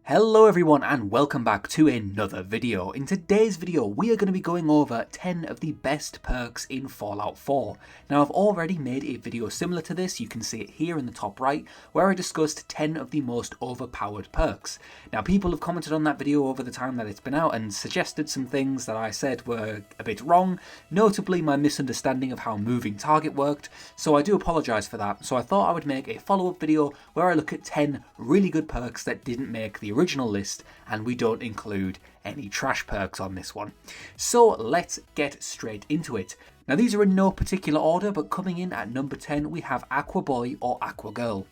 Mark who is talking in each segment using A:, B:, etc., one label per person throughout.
A: Hello everyone and welcome back to another video. In today's video we are going to be going over 10 of the best perks in Fallout 4. Now I've already made a video similar to this, you can see it here in the top right, where I discussed 10 of the most overpowered perks. Now people have commented on that video over the time that it's been out and suggested some things that I said were a bit wrong, notably my misunderstanding of how moving target worked, so I do apologise for that. So I thought I would make a follow-up video where I look at 10 really good perks that didn't make the original list, and we don't include any trash perks on this one. So let's get straight into it. Now these are in no particular order, but coming in at number 10 we have Aquaboy or Aquagirl.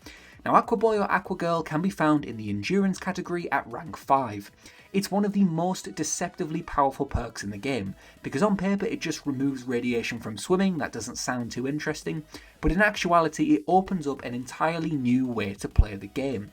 A: Now Aquaboy or Aquagirl can be found in the endurance category at rank 5. It's one of the most deceptively powerful perks in the game, because on paper it just removes radiation from swimming. That doesn't sound too interesting, but in actuality it opens up an entirely new way to play the game.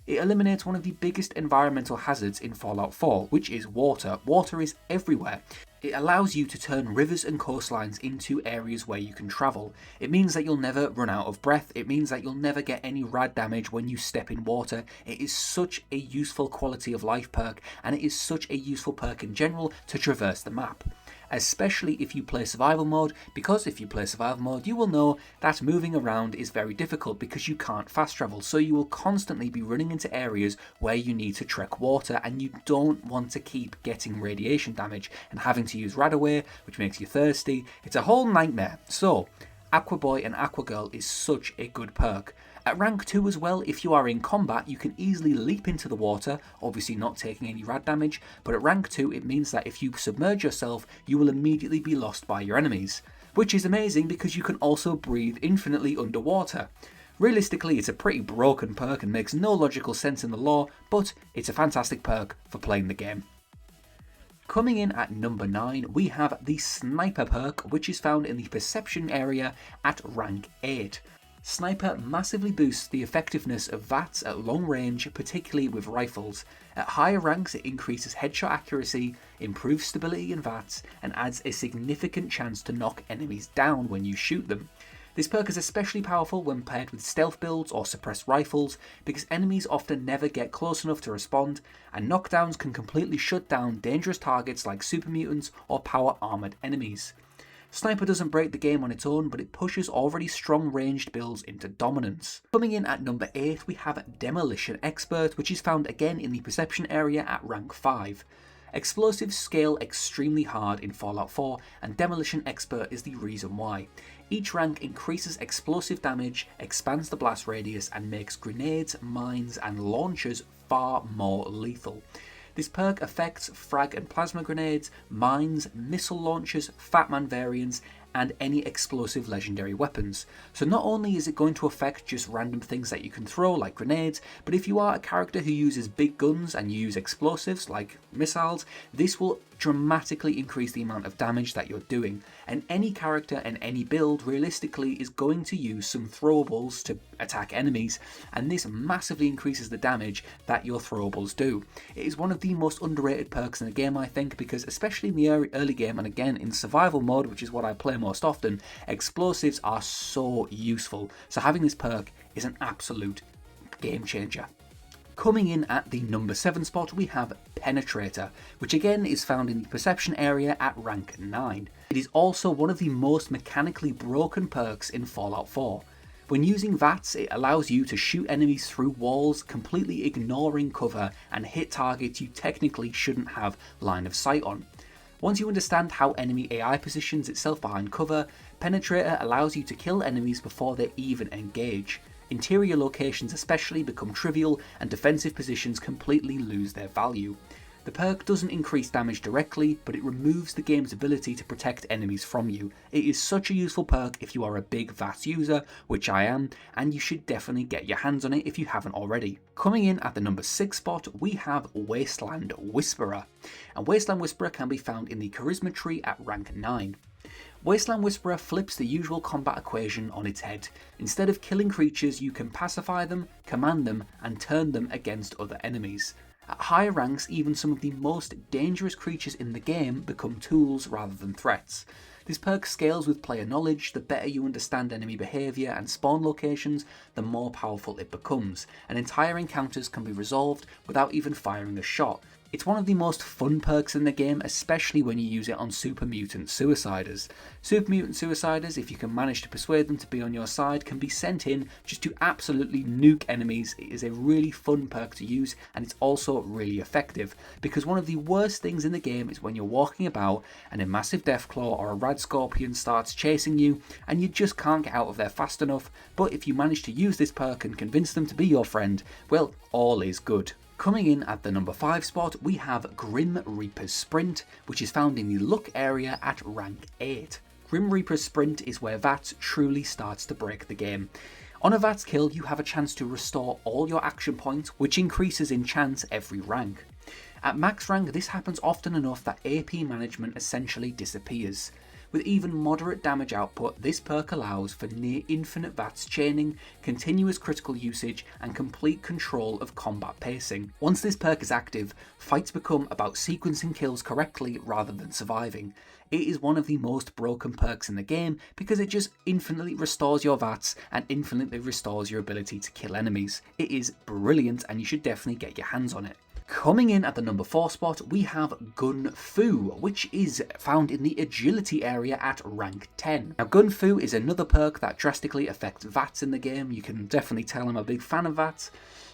A: It eliminates one of the biggest environmental hazards in Fallout 4, which is water. Water is everywhere. It allows you to turn rivers and coastlines into areas where you can travel. It means that you'll never run out of breath. It means that you'll never get any rad damage when you step in water. It is such a useful quality of life perk, and it is such a useful perk in general to traverse the map. Especially if you play survival mode, because if you play survival mode you will know that moving around is very difficult because you can't fast travel, so you will constantly be running into areas where you need to trek water, and you don't want to keep getting radiation damage and having to use Radaway, which makes you thirsty. It's a whole nightmare. So Aquaboy and Aquagirl is such a good perk. At rank 2 as well, if you are in combat, you can easily leap into the water, obviously not taking any rad damage, but at rank 2 it means that if you submerge yourself, you will immediately be lost by your enemies. Which is amazing because you can also breathe infinitely underwater. Realistically, it's a pretty broken perk and makes no logical sense in the lore, but it's a fantastic perk for playing the game. Coming in at number 9, we have the Sniper perk, which is found in the Perception area at rank 8. Sniper massively boosts the effectiveness of VATS at long range, particularly with rifles. At higher ranks it increases headshot accuracy, improves stability in VATS, and adds a significant chance to knock enemies down when you shoot them. This perk is especially powerful when paired with stealth builds or suppressed rifles, because enemies often never get close enough to respond, and knockdowns can completely shut down dangerous targets like super mutants or power armoured enemies. Sniper doesn't break the game on its own, but it pushes already strong ranged builds into dominance. Coming in at number 8 we have Demolition Expert, which is found again in the Perception area at rank 5. Explosives scale extremely hard in Fallout 4, and Demolition Expert is the reason why. Each rank increases explosive damage, expands the blast radius, and makes grenades, mines, and launchers far more lethal. This perk affects frag and plasma grenades, mines, missile launchers, Fatman variants, and any explosive legendary weapons. So not only is it going to affect just random things that you can throw like grenades, but if you are a character who uses big guns and you use explosives like missiles, this will dramatically increase the amount of damage that you're doing. And any character and any build realistically is going to use some throwables to attack enemies, and this massively increases the damage that your throwables do. It is one of the most underrated perks in the game, I think, because especially in the early game and again in survival mode, which is what I play most often, explosives are so useful. So having this perk is an absolute game changer. Coming in at the number 7 spot we have Penetrator, which again is found in the Perception area at rank 9. It is also one of the most mechanically broken perks in Fallout 4. When using VATS, it allows you to shoot enemies through walls, completely ignoring cover, and hit targets you technically shouldn't have line of sight on. Once you understand how enemy AI positions itself behind cover, Penetrator allows you to kill enemies before they even engage. Interior locations especially become trivial, and defensive positions completely lose their value. The perk doesn't increase damage directly, but it removes the game's ability to protect enemies from you. It is such a useful perk if you are a big VATS user, which I am, and you should definitely get your hands on it if you haven't already. Coming in at the number 6 spot, we have Wasteland Whisperer. And Wasteland Whisperer can be found in the Charisma tree at rank 9. Wasteland Whisperer flips the usual combat equation on its head. Instead of killing creatures, you can pacify them, command them, and turn them against other enemies. At higher ranks, even some of the most dangerous creatures in the game become tools rather than threats. This perk scales with player knowledge. The better you understand enemy behaviour and spawn locations, the more powerful it becomes, and entire encounters can be resolved without even firing a shot. It's one of the most fun perks in the game, especially when you use it on Super Mutant Suiciders. Super Mutant Suiciders, if you can manage to persuade them to be on your side, can be sent in just to absolutely nuke enemies. It is a really fun perk to use, and it's also really effective, because one of the worst things in the game is when you're walking about and a massive Deathclaw or a Rad Scorpion starts chasing you and you just can't get out of there fast enough, but if you manage to use this perk and convince them to be your friend, well, all is good. Coming in at the number 5 spot, we have Grim Reaper's Sprint, which is found in the luck area at rank 8. Grim Reaper's Sprint is where VATS truly starts to break the game. On a VATS kill, you have a chance to restore all your action points, which increases in chance every rank. At max rank, this happens often enough that AP management essentially disappears. With even moderate damage output, this perk allows for near infinite VATS chaining, continuous critical usage, and complete control of combat pacing. Once this perk is active, fights become about sequencing kills correctly rather than surviving. It is one of the most broken perks in the game because it just infinitely restores your VATS and infinitely restores your ability to kill enemies. It is brilliant and you should definitely get your hands on it. Coming in at the number 4 spot, we have Gun Fu, which is found in the agility area at rank 10. Now, Gun Fu is another perk that drastically affects VATS in the game. You can definitely tell I'm a big fan of VATS.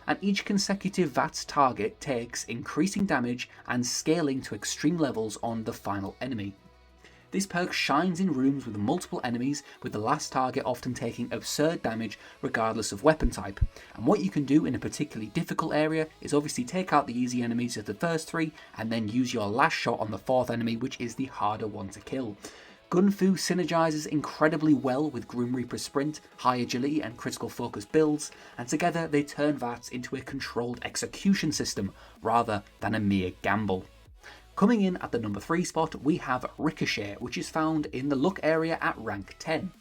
A: And each consecutive VATS target takes increasing damage and scaling to extreme levels on the final enemy. This perk shines in rooms with multiple enemies, with the last target often taking absurd damage regardless of weapon type. And what you can do in a particularly difficult area is obviously take out the easy enemies of the first 3 and then use your last shot on the 4th enemy, which is the harder one to kill. Gun Fu synergizes incredibly well with Grim Reaper's Sprint, high agility and critical focus builds, and together they turn VATS into a controlled execution system rather than a mere gamble. Coming in at the number 3 spot, we have Ricochet, which is found in the luck area at rank 10.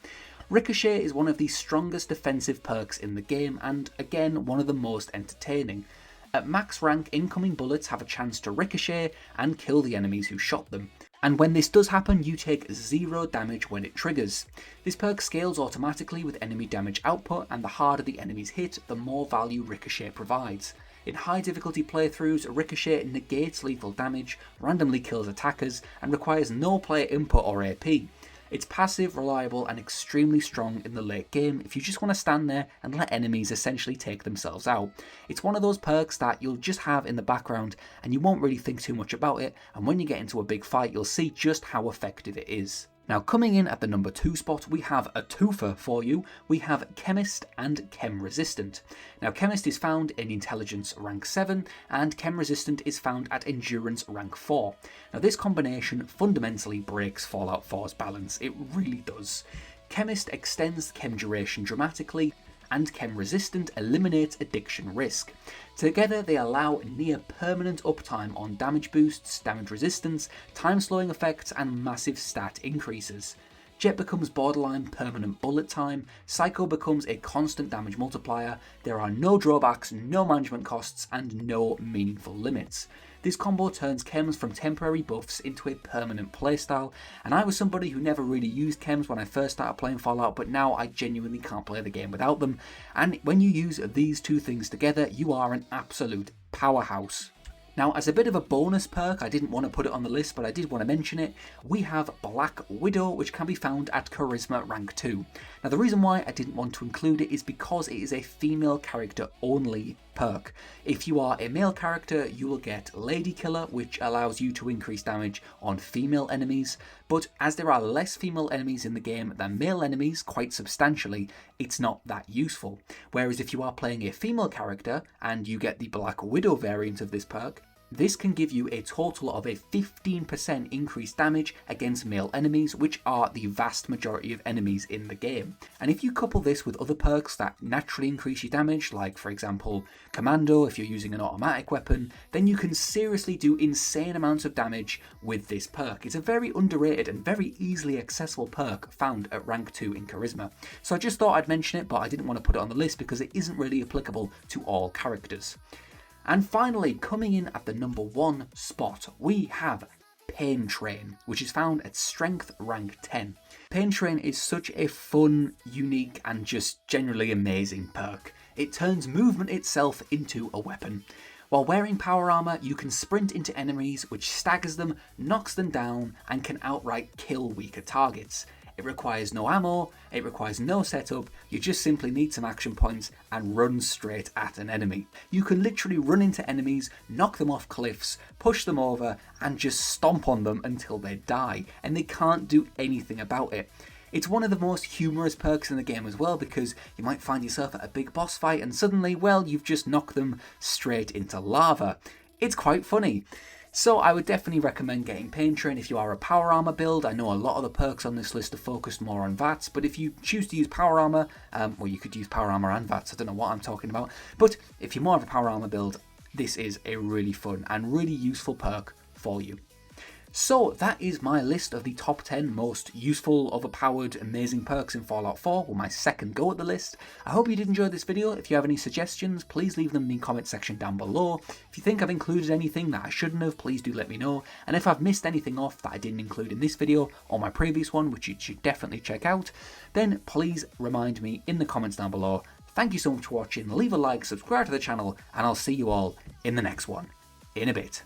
A: Ricochet is one of the strongest defensive perks in the game and, again, one of the most entertaining. At max rank, incoming bullets have a chance to ricochet and kill the enemies who shot them. And when this does happen, you take 0 damage when it triggers. This perk scales automatically with enemy damage output, and the harder the enemies hit, the more value Ricochet provides. In high difficulty playthroughs, Ricochet negates lethal damage, randomly kills attackers, and requires no player input or AP. It's passive, reliable, and extremely strong in the late game if you just want to stand there and let enemies essentially take themselves out. It's one of those perks that you'll just have in the background and you won't really think too much about it, and when you get into a big fight you'll see just how effective it is. Now, coming in at the number 2 spot, we have a twofer for you. We have Chemist and Chem Resistant. Now, Chemist is found in Intelligence rank 7 and Chem Resistant is found at Endurance rank 4. Now, this combination fundamentally breaks Fallout 4's balance. It really does. Chemist extends chem duration dramatically, and Chem Resistant eliminates addiction risk. Together they allow near permanent uptime on damage boosts, damage resistance, time slowing effects, and massive stat increases. Jet becomes borderline permanent bullet time, Psycho becomes a constant damage multiplier, there are no drawbacks, no management costs, and no meaningful limits. This combo turns chems from temporary buffs into a permanent playstyle, and I was somebody who never really used chems when I first started playing Fallout, but now I genuinely can't play the game without them, and when you use these two things together, you are an absolute powerhouse. Now, as a bit of a bonus perk, I didn't want to put it on the list, but I did want to mention it, we have Black Widow, which can be found at Charisma rank 2. Now, the reason why I didn't want to include it is because it is a female character only perk. If you are a male character, you will get Lady Killer, which allows you to increase damage on female enemies, but as there are less female enemies in the game than male enemies, quite substantially, it's not that useful. Whereas if you are playing a female character and you get the Black Widow variant of this perk, this can give you a total of a 15% increased damage against male enemies, which are the vast majority of enemies in the game. And if you couple this with other perks that naturally increase your damage, like for example Commando if you're using an automatic weapon, then you can seriously do insane amounts of damage with this perk. It's a very underrated and very easily accessible perk found at rank 2 in Charisma. So I just thought I'd mention it, but I didn't want to put it on the list because it isn't really applicable to all characters. And finally, coming in at the number 1 spot, we have Pain Train, which is found at Strength rank 10. Pain Train is such a fun, unique, and just generally amazing perk. It turns movement itself into a weapon. While wearing power armor, you can sprint into enemies, which staggers them, knocks them down, and can outright kill weaker targets. It requires no ammo, it requires no setup, you just simply need some action points and run straight at an enemy. You can literally run into enemies, knock them off cliffs, push them over, and just stomp on them until they die, and they can't do anything about it. It's one of the most humorous perks in the game as well, because you might find yourself at a big boss fight and suddenly, well, you've just knocked them straight into lava. It's quite funny. So I would definitely recommend getting Pain Train if you are a power armor build. I know a lot of the perks on this list are focused more on VATs, but if you choose to use power armor, well, you could use power armor and VATs, I don't know what I'm talking about, but if you're more of a power armor build, this is a really fun and really useful perk for you. So that is my list of the top 10 most useful, overpowered, amazing perks in Fallout 4, with my second go at the list. I hope you did enjoy this video. If you have any suggestions, please leave them in the comment section down below. If you think I've included anything that I shouldn't have, please do let me know. And if I've missed anything off that I didn't include in this video or my previous one, which you should definitely check out, then please remind me in the comments down below. Thank you so much for watching, leave a like, subscribe to the channel, and I'll see you all in the next one. In a bit.